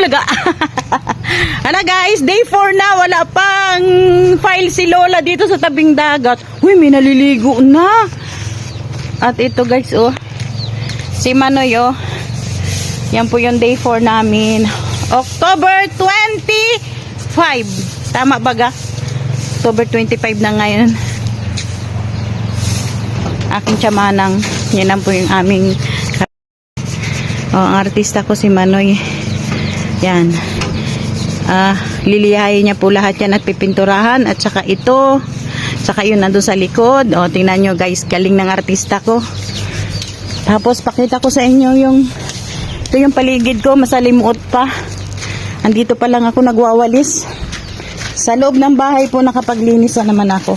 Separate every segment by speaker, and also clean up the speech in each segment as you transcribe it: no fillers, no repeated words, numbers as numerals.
Speaker 1: daga. Ano guys, day 4 na, wala pang file si Lola dito sa tabing dagat. Uy, may naliligo na. At ito guys, oh, si Manoy, oh. Yan po yung day 4 namin. October 25. Tama baga? October 25 na ngayon. Aking tiyamanang. Yan lang po yung aming ang artista ko si Manoy. Yan. Lilihayin niya po lahat yan at pipinturahan. At saka ito. Saka yun nandun sa likod. O, tingnan nyo guys. Galing ng artista ko. Tapos pakita ko sa inyo yung ito yung paligid ko. Masalimuot pa. Andito pa lang ako nagwawalis. Sa loob ng bahay po nakapaglinis na naman ako.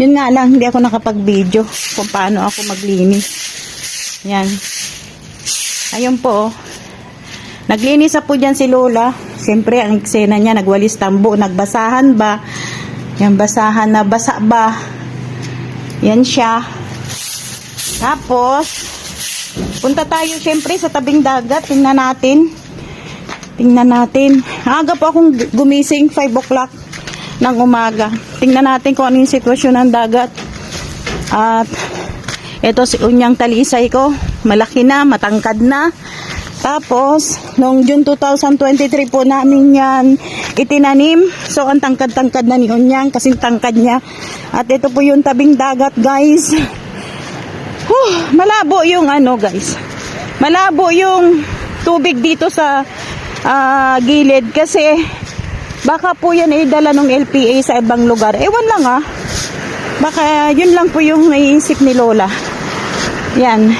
Speaker 1: Yun nga lang, hindi ako nakapag-video kung paano ako maglinis. Yan. Ayun po, oh. Naglinis na po dyan si Lola. Siyempre, ang eksena niya, nagwalis tambo, nagbasahan ba? Yan, basahan na, basa ba? Yan siya. Tapos, punta tayo siyempre sa tabing dagat. Tingnan natin. Aga po akong gumising, 5 o'clock ng umaga. Tingnan natin kung ano yung sitwasyon ng dagat. At ito si unyang talisay ko. Malaki na, matangkad na. Tapos, noong June 2023 po namin yan itinanim. So, ang tangkad-tangkad na ni unyang, kasing tangkad niya. At ito po yung tabing dagat, guys. Malabo yung ano, guys. Malabo yung tubig dito sa gilid kasi baka po yan ay dala ng LPA sa ibang lugar. Ewan lang baka yun lang po yung naiisip ni Lola. Yan.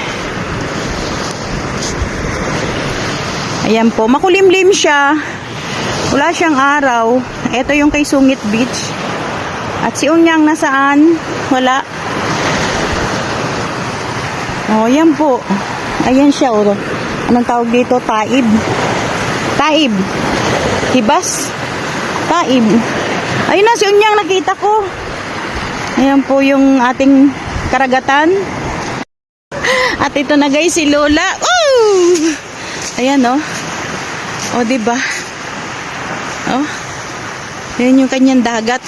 Speaker 1: Ayan po, makulimlim siya. Wala siyang araw. Ito yung kay Sungit Beach. At si Unyang nasaan? Wala. Oh, yan po. Ayan siya, oh. Anong tawag dito? Taib. Hibas. Taib. Ayun na si Unyang, nakita ko. Ayan po yung ating karagatan. At ito na guys si Lola. Ooh! Ayan, oh. Oh, diba? Oh. Ayan yung kanyang dagat.